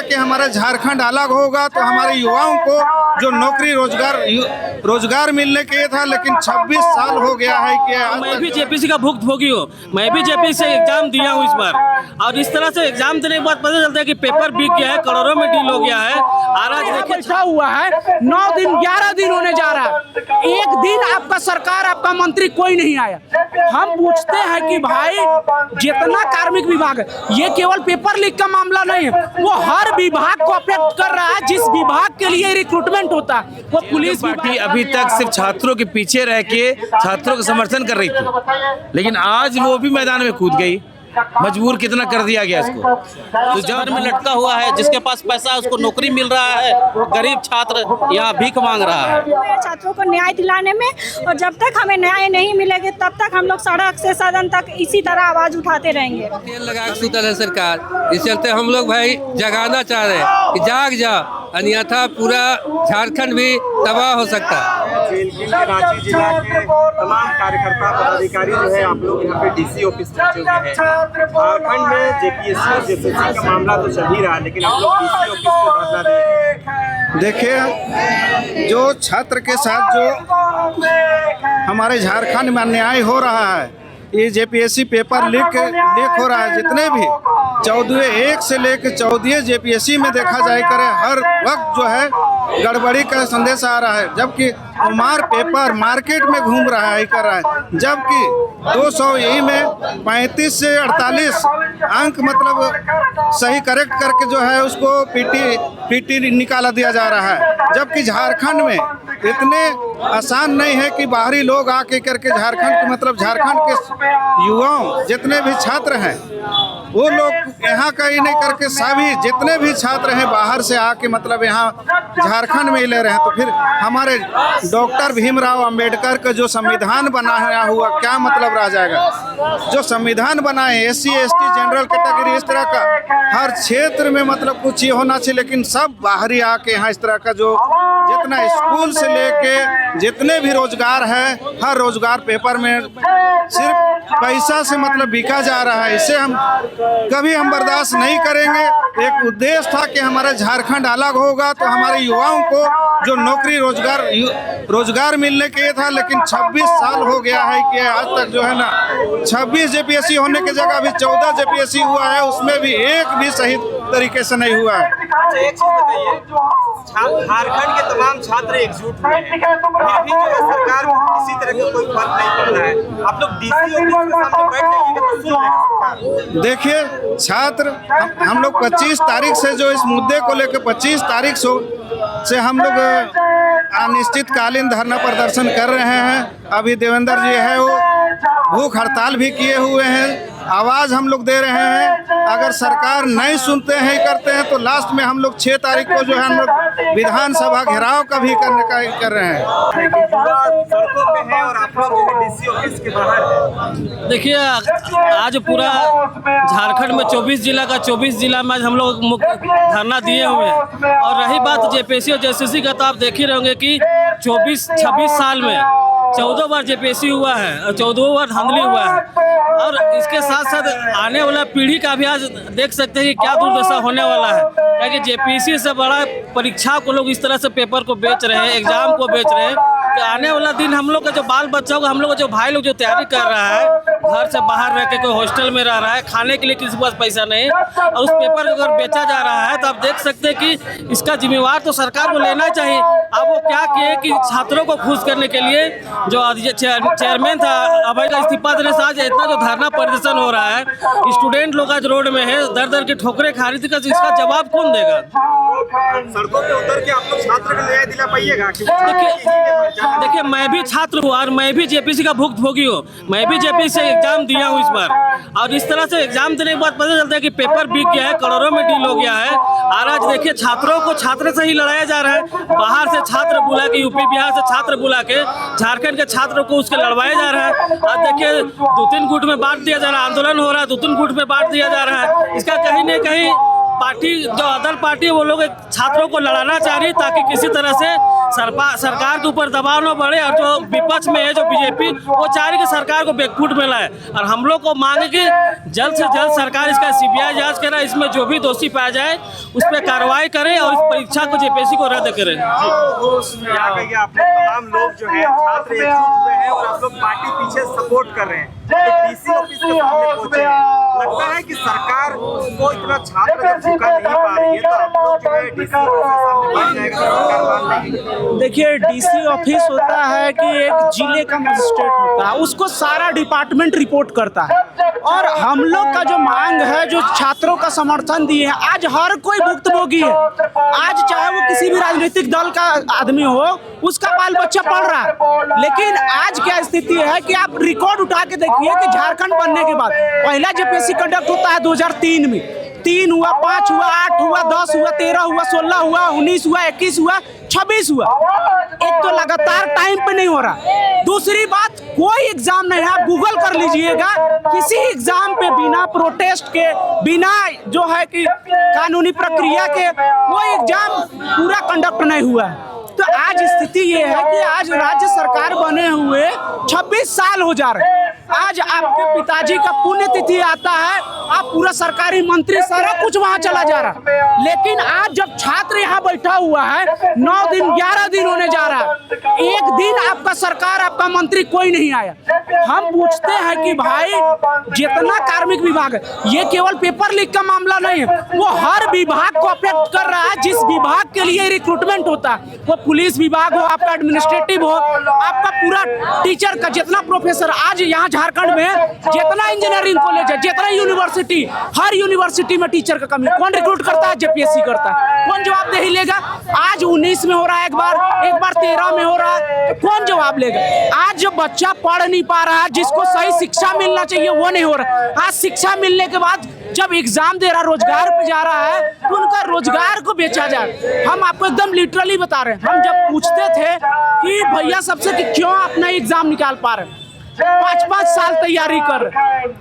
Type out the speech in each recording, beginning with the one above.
कि हमारा झारखंड अलग होगा तो हमारे युवाओं को जो नौकरी रोजगार मिलने के लिए था, लेकिन 26 साल हो गया है कि मैं भी जेपीसी का भुगतभोगी हूँ। मैं भी जेपीसी से एग्जाम दिया हूँ इस बार, और इस तरह से एग्जाम देने के बाद पता चलता है कि पेपर बिक गया है, करोड़ों में डील हो गया है। आज देखिए हुआ है 9 दिन 11 दिन होने जा रहा है, एक दिन आपका सरकार आपका मंत्री कोई नहीं आया। हम पूछते हैं कि भाई जितना कार्मिक विभाग है, ये केवल पेपर लीक का मामला नहीं है, वो हर विभाग को अफेक्ट कर रहा है। जिस विभाग के लिए रिक्रूटमेंट होता है वो पुलिस पार्टी अभी तक सिर्फ छात्रों के पीछे रह के छात्रों का समर्थन कर रही थी, लेकिन आज वो भी मैदान में कूद गई। मजबूर कितना कर दिया गया इसको। तो जबर में लटका हुआ है, जिसके पास पैसा है उसको नौकरी मिल रहा है, गरीब छात्र यहाँ भीख मांग रहा है। छात्रों को न्याय दिलाने में, और जब तक हमें न्याय नहीं मिलेगा तब तक हम लोग सड़क से सदन तक इसी तरह आवाज उठाते रहेंगे। तेल लगा के सुतल है सरकार, इस चलते हम लोग भाई जगाना चाह रहे हैं कि जाग जा, अन्यथा पूरा झारखंड भी तबाह हो सकता है। रांची जिला के तमाम कार्यकर्ता पदाधिकारी जो है आप लोग यहाँ पे डीसी ऑफिस पहुंचे हुए हैं। झारखंड में जेपीएससी और जेपीएससी का मामला तो चल ही रहा है, लेकिन आप लोग डीसी ऑफिस को धरना दे रहे हैं। देखिए, जो छात्र के साथ जो हमारे झारखंड में अन्याय हो रहा है, ये जेपीएससी पेपर लीक हो रहा है, जितने भी 14 से लेकर 14 जेपीएससी में देखा जाए करे, हर वक्त जो है गड़बड़ी का संदेश आ रहा है, जबकि उमार पेपर मार्केट में घूम रहा है कर रहा है, जबकि 200 यही में 35 से 48 अंक मतलब सही करेक्ट करके जो है उसको पीटी निकाला दिया जा रहा है। जबकि झारखंड में इतने आसान नहीं है कि बाहरी लोग आके करके झारखंड के मतलब झारखंड के युवाओं जितने भी छात्र हैं वो लोग यहाँ का ही नहीं करके सभी जितने भी छात्र हैं बाहर से आके मतलब यहाँ झारखंड में ही ले रहे हैं। तो फिर हमारे डॉक्टर भीमराव अंबेडकर का जो संविधान बनाया हुआ क्या मतलब रह जाएगा। जो संविधान बनाए SC ST जनरल कैटेगरी इस तरह का हर क्षेत्र में मतलब कुछ ये होना चाहिए, लेकिन सब बाहरी आके यहाँ इस तरह का जो जितना स्कूल से लेके जितने भी रोजगार है हर रोजगार पेपर में सिर्फ पैसा से मतलब बिका जा रहा है। इसे हम कभी बर्दाश्त नहीं करेंगे। एक उद्देश्य था कि हमारा झारखंड अलग होगा तो हमारे युवाओं को जो नौकरी रोजगार मिलने के लिए था, लेकिन 26 साल हो गया है कि आज तक जो है ना 26 जेपीएससी होने की जगह अभी 14 जेपीएससी हुआ है, उसमें भी एक भी सही तरीके से नहीं हुआ है। एक चीज बताइए, झारखंड के तमाम छात्र एकजुट हुए हैं, फिर भी जो है सरकार को किसी तरह का कोई फर्क नहीं पड़ रहा है। आप लोग डीसी ऑफिस के सामने बैठ जाइएगा तो सुन लेगा। देखिए छात्र हम लोग 25 तारीख से जो इस मुद्दे को लेकर 25 तारीख से हम लोग अनिश्चितकालीन धरना प्रदर्शन कर रहे हैं। अभी देवेंद्र जी है वो भूख हड़ताल भी किए हुए हैं, आवाज़ हम लोग दे रहे हैं। अगर सरकार नहीं सुनते हैं करते हैं तो लास्ट में हम लोग 6 तारीख को जो है हम लोग विधानसभा घेराव का भी करने का कर रहे हैं। सड़कों पे है और आप लोग डीसी ऑफिस के बाहर है। देखिए, आज पूरा झारखंड में 24 जिला में आज हम लोग धरना दिए हुए हैं। और रही बात जेपीएससी और जेसीसी का, तो आप देख ही रहेंगे कि 26 साल में 14 बार जेपीएससी हुआ है और 14 बार धांधली हुआ है। और इसके साथ साथ आने वाला पीढ़ी का भी आज देख सकते हैं कि क्या दुर्दशा होने वाला है, क्योंकि जेपीएससी से बड़ा परीक्षा को लोग इस तरह से पेपर को बेच रहे हैं, एग्जाम को बेच रहे हैं। तो आने वाला दिन हम लोग का जो बाल बच्चा होगा, हम लोग का जो भाई लोग जो तैयारी कर रहा है, घर से बाहर रह के कोई हॉस्टल में रह रहा है, खाने के लिए किसी के पास पैसा नहीं, और उस पेपर को अगर बेचा जा रहा है तो आप देख सकते हैं कि इसका जिम्मेवार तो सरकार को लेना चाहिए। अब वो क्या किए कि छात्रों को खुश करने के लिए जो चेयरमैन था अभय का इस्तीफा देने से आज इतना जो धरना प्रदर्शन हो रहा है, स्टूडेंट लोग आज रोड में है, दर दर की ठोकरें खा रही थी। इसका जवाब कौन देगा? सड़कों पे उतर के आप लोग छात्र को न्याय दिला पाइएगा? देखिए, मैं भी छात्र हूँ और मैं भी जेपीएससी का भुगतभोगी हूँ। मैं भी जेपीएससी से एग्जाम दिया हूँ इस बार, और इस तरह से एग्जाम देने के बाद पता चलता है कि पेपर बिक गया है, करोड़ों में डील हो गया है। और आज देखिए छात्रों को छात्र से ही लड़ाया जा रहा है। बाहर से छात्र बुला के, यूपी बिहार से छात्र बुला के झारखंड के छात्रों को उसके लड़वाया जा रहा है। आज देखिए 2-3 गुट में बांट दिया जा रहा है, आंदोलन हो रहा है, 2-3 गुट में बांट दिया जा रहा है। इसका कहीं न कहीं पार्टी जो अदर पार्टी वो लोग छात्रों को लड़ाना चाह रही, ताकि किसी तरह से सरकार के ऊपर दबाव न बढ़े, और जो विपक्ष में है जो बीजेपी, वो चाह रही कि सरकार को बैकफुट में लाए। और हम लोग को मांगे कि जल्द से जल्द सरकार इसका CBI जांच करे, इसमें जो भी दोषी पाया जाए उस पर कार्रवाई करे और इस परीक्षा को JPSC को रद्द करे। क्या कहिए, आप लोग तमाम लोग जो है छात्र एकजुट हुए हैं और आप लोग पार्टी पीछे सपोर्ट कर रहे हैं, तो DC ऑफिस के सामने पहुंचे हैं। लगता है कि सरकार को इतना छात्र जब झुका नहीं पा रही है, तो आप लोग जो है DC ऑफिस के सामने बैठ जाएगा तो सरकार मान लेगी। देखिए, DC ऑफिस होता है कि एक जिले का मजिस्ट्रेट होता है, उसको सारा डिपार्टमेंट रिपोर्ट करता है। और हम लोग का जो मांग है, जो छात्रों का समर्थन दिए हैं, आज हर कोई भुक्तभोगी है। आज चाहे वो किसी भी राजनीतिक दल का आदमी हो, उसका बाल बच्चा पढ़ रहा है। लेकिन आज क्या स्थिति है कि आप रिकॉर्ड उठा के देखिए कि झारखंड बनने के बाद पहला JPSC कंडक्ट होता है 2003 में, 3 हुआ, 5 हुआ, 8 हुआ, 10 हुआ, 13 हुआ, 16 हुआ, 19 हुआ, 21 हुआ, 26 हुआ। एक तो लगातार टाइम पे नहीं हो रहा। दूसरी बात, कोई एग्जाम नहीं है। आप गूगल कर लीजिएगा, किसी एग्जाम पे बिना प्रोटेस्ट के, बिना जो है कि कानूनी प्रक्रिया के कोई एग्जाम पूरा कंडक्ट नहीं हुआ है। तो आज स्थिति ये है कि आज राज्य सरकार बने हुए 26 साल हो जा रहे हैं। आज आपके पिताजी का पुण्यतिथि आता है, आप पूरा सरकारी मंत्री सारा कुछ वहां चला जा रहा। लेकिन आज जब छात्र यहाँ बैठा हुआ है, 9 दिन 11 दिन होने जा रहा है, एक दिन आपका सरकार, आपका मंत्री कोई नहीं आया। हम पूछते हैं कि भाई, जितना कार्मिक विभाग है, ये केवल पेपर लीक का मामला नहीं है, वो हर विभाग को अफेक्ट कर रहा है। जिस विभाग के लिए रिक्रूटमेंट होता है, वो पुलिस विभाग हो, आपका एडमिनिस्ट्रेटिव हो, आपका पूरा टीचर का जितना प्रोफेसर, आज यहाँ झारखंड में जितना इंजीनियरिंग कॉलेज है, जितना यूनिवर्सिटी, हर यूनिवर्सिटी में टीचर का कमी। कौन रिक्रूट करता है? JPSC करता है। कौन जवाबदेही लेगा? आज 19 में हो रहा है, एक बार 13 में हो रहा है, तो कौन जवाब लेगा? आज जो बच्चा पढ़ नहीं पा रहा है, जिसको सही शिक्षा मिलना चाहिए, वो नहीं हो रहा। आज शिक्षा मिलने के बाद जब एग्जाम दे रहा, रोजगार पे जा रहा है, तो उनका रोजगार को बेचा जाए। हम आपको एकदम लिटरली बता रहे हैं। हम जब पूछते थे कि भैया सबसे कि क्यों अपना एग्जाम निकाल पा रहे हैं, 5-5 साल तैयारी कर,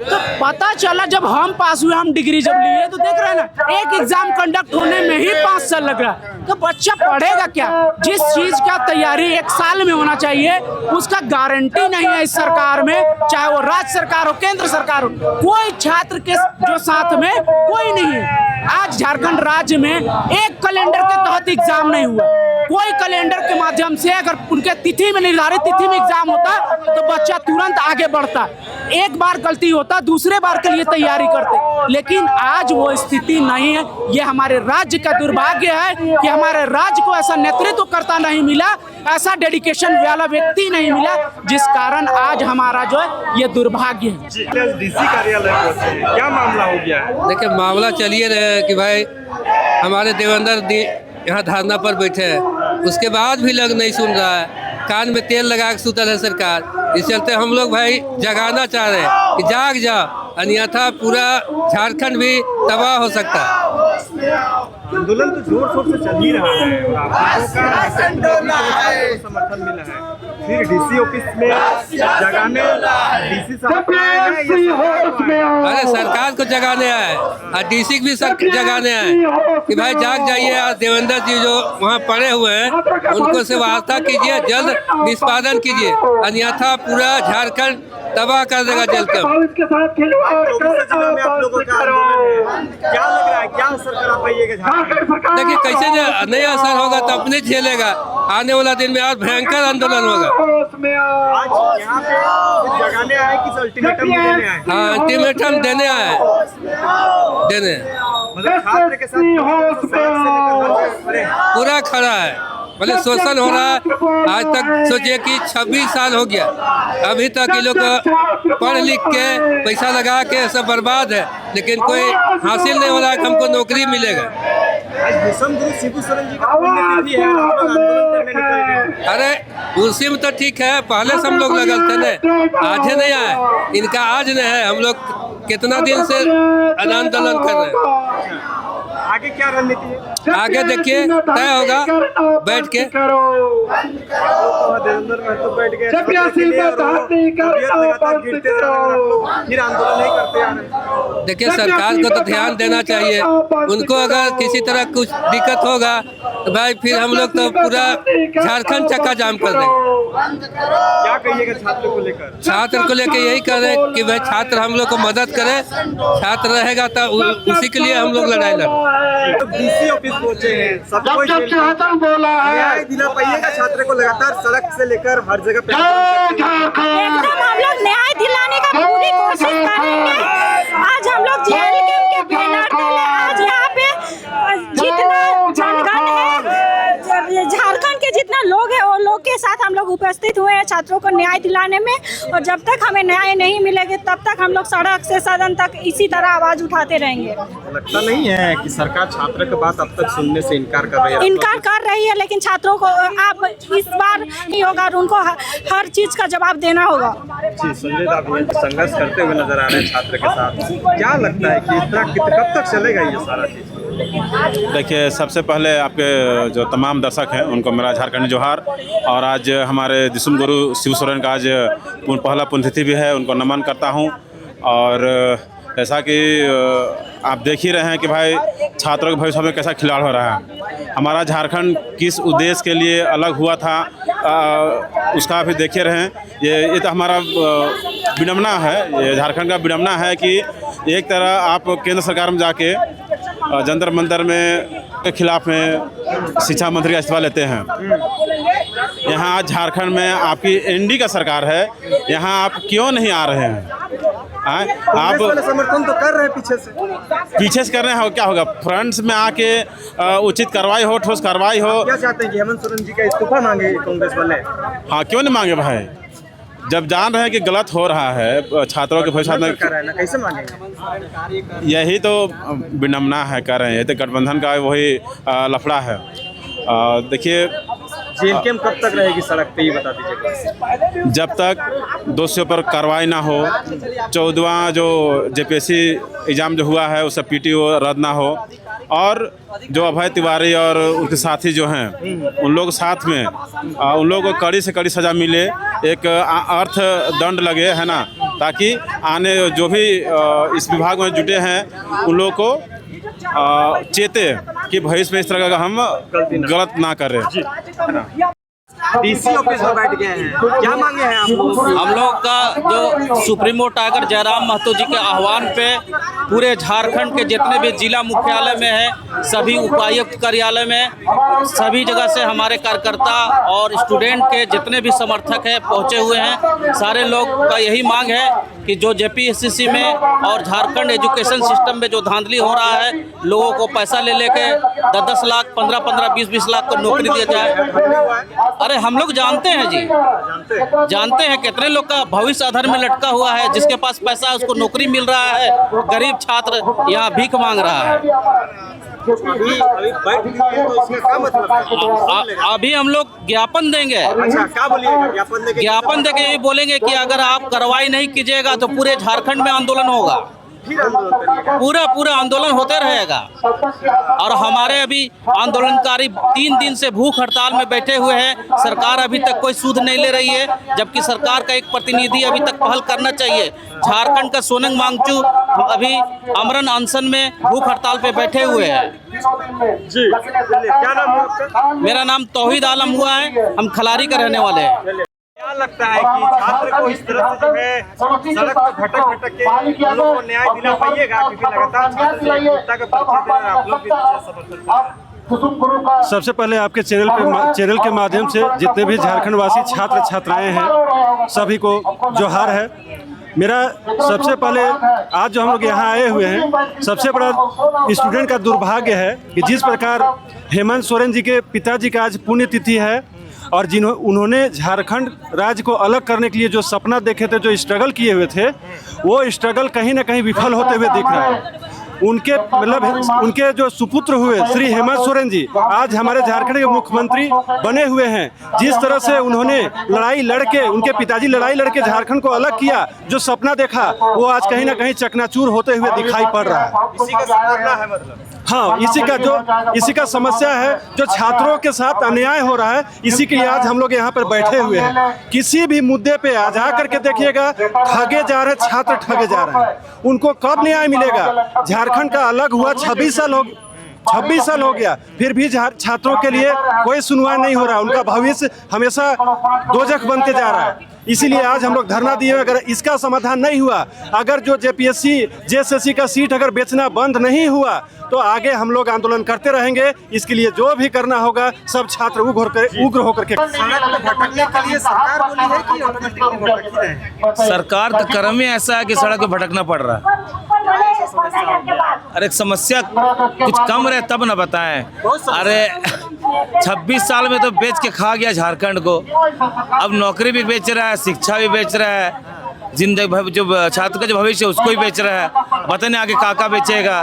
तो पता चला जब हम पास हुए, हम डिग्री जब लिए, तो देख रहे हैं ना, एक एग्जाम कंडक्ट होने में ही 5 साल लग रहा है। तो बच्चा पढ़ेगा क्या? जिस चीज का तैयारी 1 साल में होना चाहिए, उसका गारंटी नहीं है इस सरकार में, चाहे वो राज्य सरकार हो, केंद्र सरकार हो। कोई छात्र के जो साथ में कोई नहीं है। आज झारखंड राज्य में एक कैलेंडर के तहत एग्जाम नहीं हुआ। कोई कैलेंडर के माध्यम से अगर उनके तिथि में, निर्धारित तिथि में एग्जाम होता, तो बच्चा तुरंत आगे बढ़ता। एक बार गलती होता, दूसरे बार के लिए तैयारी करते। लेकिन आज वो स्थिति नहीं है। ये हमारे राज्य का दुर्भाग्य है कि हमारे राज्य को ऐसा नेतृत्व करता नहीं मिला, ऐसा डेडिकेशन वाला व्यक्ति नहीं मिला, जिस कारण आज हमारा जो है ये दुर्भाग्य है। DC कार्यालय पहुंचे, क्या मामला हो गया है? देखिए, मामला चलिए रहे कि भाई हमारे देवेंद्र यहाँ धरना पर बैठे हैं, उसके बाद भी लोग नहीं सुन रहा है। कान में तेल लगा के सुतल है सरकार। इस चलते हम लोग भाई जगाना चाह रहे हैं कि जाग जाओ, अन्यथा पूरा झारखंड भी तबाह हो सकता है। आंदोलन तो जोर शोर से चल ही रहा है और आप लोगों का समर्थन मिला है। फिर DC ऑफिस में जगाने DC साहब आए हैं, ये अरे सरकार को जगाने आए और DC भी जगाने आए कि भाई जाग जाइए। और देवेंद्र जी जो वहाँ पड़े हुए हैं, उनको से वार्ता कीजिए, जल्द निष्पादन कीजिए, अन्यथा पूरा झारखंड तबाह कर देगा जलकर। क्या लग रहा है, क्या असर करा पाइएगा? देखिए, कैसे नहीं असर होगा तो अपने झेलेगा। आने वाला दिन में और भयंकर आंदोलन होगा। आज यहाँ पे जगाने आए कि अल्टीमेटम देने आए? हाँ, अल्टीमेटम देने आए, मतलब छात्र के साथ पूरा खड़ा है। मतलब शोषण हो रहा है। आज तक सोचिए कि 26 साल हो गया, अभी तक ये लोग पढ़ लिख के पैसा लगा के सब बर्बाद है, लेकिन कोई हासिल नहीं हो रहा है कि हमको नौकरी मिलेगा। आज भीष्म गुरु शिबू सोरेन जी का पुण्यतिथि है, आप लोग आंदोलन करने निकल गए। अरे उसी में तो ठीक है, पहले से हम लोग लगल थे न, आज नहीं आए, इनका आज नहीं है। हम लोग कितना दिन से आंदोलन कर रहे हैं। आगे क्या रणनीति है? आगे देखिए तय होगा बैठ के। देवेंद्र महतो बैठ गए, फिर आंदोलन नहीं करते आ रहे। देखिए सरकार को तो ध्यान देना चाहिए, उनको अगर किसी तरह कुछ दिक्कत होगा तो भाई फिर हम लोग तो पूरा झारखंड चक्का जाम कर देंगे। क्या कहिएगा छात्र को लेकर? छात्र को लेकर यही कर रहे कि भाई छात्र हम लोग को मदद करे, छात्र रहेगा तो उसी के लिए हम लोग लड़ाई लड़ें। डीसी ऑफिस पहुंचे हैं, सबको न्याय दिला पाइएगा छात्र को? लगातार सड़क से लेकर हर जगह पे एकदम हम लोग न्याय दिलाने का पूरी कोशिश करेंगे। आज हम लोग जेल के बैनर डाले, आज यहाँ पे जितना जनगण है, झारखंड के जितना लोग हैं वो लोग के साथ हम लोग उपस्थित हुए हैं छात्रों को न्याय दिलाने में। और जब तक हमें न्याय नहीं मिलेगा तब तक हम लोग सड़क से सदन तक इसी तरह आवाज उठाते रहेंगे। लगता नहीं है कि सरकार छात्र की बात अब तक सुनने से इनकार कर रही है? इनकार कर रही है, लेकिन छात्रों को आप इस बार नहीं होगा, उनको हर चीज का जवाब देना होगा। जी, संजय दाभी संघर्ष करते हुए नजर आ रहे हैं छात्र के साथ। क्या लगता है कि इतना कब तक चलेगा ये सारा चीज? देखिए, सबसे पहले आपके जो तमाम दर्शक हैं उनको मेरा झारखंडी जोहार। और आज हमारे दिसुम गुरु शिव सोरेन का आज पहला पुण्यतिथि भी है, उनको नमन करता हूं। और जैसा कि आप देख ही रहे हैं कि भाई छात्रों के भविष्य में कैसा खिलाड़ हो रहा है। हमारा झारखंड किस उद्देश्य के लिए अलग हुआ था उसका भी देखे रहे हैं। ये तो हमारा विडम्बना है, ये झारखंड का विडम्बना है कि एक तरह आप केंद्र सरकार में जाके जंतर मंतर में के खिलाफ में शिक्षा मंत्री का इस्तीफा लेते हैं। यहाँ आज झारखंड में आपकी एनडी का सरकार है, यहाँ आप क्यों नहीं आ रहे हैं? आप समर्थन तो कर रहे हैं पीछे से कर रहे हैं, क्या होगा? फ्रंट में आके उचित कार्रवाई हो, ठोस कार्रवाई हो। क्या चाहते हैं कि हेमंत सोरेन जी का इस्तीफा मांगे कांग्रेस वाले? हाँ, क्यों नहीं मांगे भाई? जब जान रहे हैं कि गलत हो रहा है छात्रों के भविष्य में, कैसे मांगेंगे? यही तो विडम्बना है, कर रहे हैं। ये तो गठबंधन का वही लफड़ा है। देखिए, जेएनके कब तक रहेगी सड़क पे, ये बता दीजिएगा। जब तक दोषियों पर कार्रवाई ना हो, 14वां जो जेपीएससी एग्ज़ाम जो हुआ है उसका पीटीओ रद्द ना हो, और जो अभय तिवारी और उनके साथी जो हैं उन लोग साथ में उन लोगों को कड़ी से कड़ी सज़ा मिले, एक अर्थ दंड लगे, है ना, ताकि आने जो भी इस विभाग में जुटे हैं उन लोगों को चेते कि भविष्य में इस तरह का हम गलत ना करें। डीसी ऑफिस में बैठ गए हैं, क्या मांगे हैं आप लोग? हम लोग का जो सुप्रीमो टाइगर जयराम महतो जी के आह्वान पे पूरे झारखंड के जितने भी जिला मुख्यालय में है, सभी उपायुक्त कार्यालय में, सभी जगह से हमारे कार्यकर्ता और स्टूडेंट के जितने भी समर्थक हैं पहुंचे हुए हैं। सारे लोग का यही मांग है कि जो जेपीएससी में और झारखंड एजुकेशन सिस्टम में जो धांधली हो रहा है, लोगों को पैसा ले लेके 10-10 लाख, 15-15, 20-20 लाख को नौकरी दिया जाए। अरे हम लोग जानते हैं जी, जानते हैं कितने लोग का भविष्य अधर में लटका हुआ है। जिसके पास पैसा है उसको नौकरी मिल रहा है, गरीब छात्र यहाँ भीख मांग रहा है। अभी बैठ गए तो इसका क्या मतलब है? अभी हम लोग ज्ञापन देंगे। अच्छा, क्या बोलिएगा? ज्ञापन देके ज्ञापन देके ये बोलेंगे कि अगर आप कार्रवाई नहीं कीजिएगा तो पूरे झारखंड में आंदोलन होगा, फिर आंदोलन करिएगा? पूरा आंदोलन होते रहेगा। और हमारे अभी आंदोलनकारी 3 दिन से भूख हड़ताल में बैठे हुए हैं। सरकार अभी तक कोई सूद नहीं ले रही है, जबकि सरकार का एक प्रतिनिधि अभी तक पहल करना चाहिए। झारखंड का सोनंग मांगचू अभी अमरन अनशन में भूख हड़ताल पे बैठे हुए हैं। जी, क्या नाम है आपका? मेरा नाम तौहीद आलम हुआ है, हम खलारी का रहने वाले हैं। क्या लगता है कि छात्र को इस तरह से जो है सड़क पर भटक के उन लोगों को न्याय दिला पाइएगा? क्योंकि लगातार छात्र जागरूकता का परिचय दे रहे हैं, आप लोग भी समर्थन कर रहे हैं। सबसे पहले आपके चैनल के माध्यम से जितने भी झारखंड वासी छात्र छात्राएं हैं सभी को जोहार है। मेरा सबसे पहले आज जो हम लोग यहाँ आए हुए हैं, सबसे बड़ा स्टूडेंट का दुर्भाग्य है कि जिस प्रकार हेमंत सोरेन जी के पिताजी का आज पुण्यतिथि है और उन्होंने झारखंड राज्य को अलग करने के लिए जो सपना देखे थे, जो स्ट्रगल किए हुए थे, वो स्ट्रगल कहीं ना कहीं विफल होते हुए दिख रहा है। उनके जो सुपुत्र हुए श्री हेमंत सोरेन जी आज हमारे झारखंड के मुख्यमंत्री बने हुए हैं। जिस तरह से उन्होंने लड़ाई लड़के, उनके पिताजी लड़ाई लड़के झारखंड को अलग किया, जो सपना देखा वो आज कहीं ना कहीं चकनाचूर होते हुए दिखाई पड़ रहा है। इसी का सामना है मतलब? हाँ, इसी का समस्या है जो छात्रों के साथ अन्याय हो रहा है। इसी के लिए आज हम लोग यहाँ पर बैठे हुए हैं। किसी भी मुद्दे पे आ जा करके देखिएगा, ठगे जा रहे छात्र, ठगे जा रहे हैं। उनको कब न्याय मिलेगा? झारखंड का अलग हुआ 26 साल हो गया, फिर भी छात्रों के लिए कोई सुनवाई नहीं हो रहा। उनका भविष्य हमेशा दोजख बनते जा रहा है। इसीलिए आज हम लोग धरना दिए। अगर इसका समाधान नहीं हुआ, अगर जो जेपीएससी जेएसएससी का सीट अगर बेचना बंद नहीं हुआ, तो आगे हम लोग आंदोलन करते रहेंगे। इसके लिए जो भी करना होगा, सब छात्र उग्र होकर के सरकार का कर्म ही ऐसा है कि सड़क पे भटकना पड़ रहा है। अरे समस्या कुछ कम रहे तब न बताएं। अरे 26 साल में तो बेच के खा गया झारखंड को। अब नौकरी भी बेच रहा है, शिक्षा भी बेच रहा है, जिंदगी जो छात्र का जो भविष्य है उसको भी बेच रहा है। पता नहीं आगे का बेचेगा।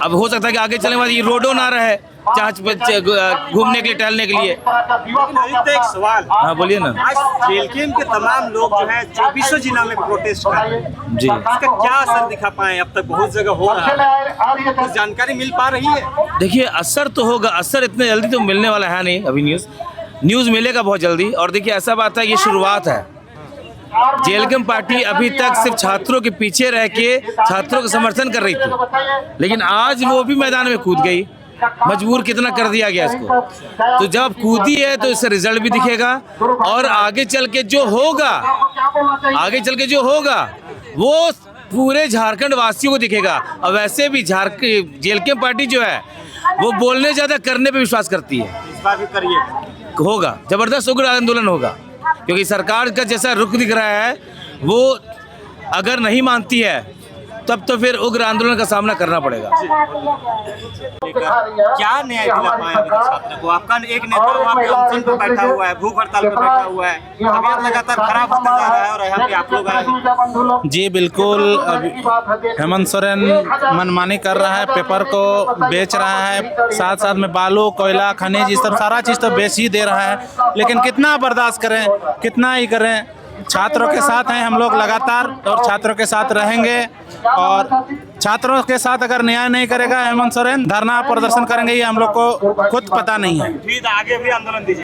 अब हो सकता है कि आगे चलने वाली रोडों ना रहे घूमने के लिए, टहलने के लिए। एक सवाल, हाँ बोलिए ना। आज जेलकेम के तमाम लोग जो है 24 जिला में प्रोटेस्ट कर रहे हैं जी, इसका क्या असर दिखा पाए? अब तक बहुत जगह हो रहा है, कुछ जानकारी मिल पा रही है? देखिए असर तो होगा, असर इतने जल्दी तो मिलने वाला है नहीं। अभी न्यूज़ मिलेगा बहुत जल्दी। और देखिए ऐसा बात है, ये शुरुआत है। जेलकेम पार्टी अभी तक सिर्फ छात्रों के पीछे रह के छात्रों का समर्थन कर रही थी, लेकिन आज वो भी मैदान में कूद गई। मजबूर कितना कर दिया गया इसको। तो जब कूदी है तो इससे रिजल्ट भी दिखेगा, और आगे चल के जो होगा वो पूरे झारखंड वासियों को दिखेगा। और वैसे भी जेलकेम पार्टी जो है वो बोलने ज़्यादा करने पे विश्वास करती है। इस बार भी करिए, होगा जबरदस्त उग्र आंदोलन होगा, क्योंकि सरकार का जैसा रुख दिख रहा है वो अगर नहीं मानती है तब तो फिर उग्र आंदोलन का सामना करना पड़ेगा। क्या न्याय दिला पाए अभी तक छात्र को? आपका एक नेता वहाँ पे अनशन पे बैठा हुआ है, भूख हड़ताल पे बैठा हुआ है, तबीयत लगातार खराब होता जा रहा है, और यहाँ पे आप लोग आए हैं। जी बिल्कुल, हेमंत सोरेन मनमानी कर रहा है, पेपर को बेच रहा है, साथ साथ में बालू, कोयला, खनिज, ये सब सारा चीज़ तो बेच ही दे रहा है। लेकिन कितना बर्दाश्त करें, कितना ही करें? छात्रों के साथ हैं हम लोग लगातार, और छात्रों के साथ रहेंगे। और छात्रों के साथ अगर न्याय नहीं करेगा हेमंत सोरेन, धरना प्रदर्शन करेंगे, ये हम लोग को खुद पता नहीं है। आगे भी आंदोलन दीजिए।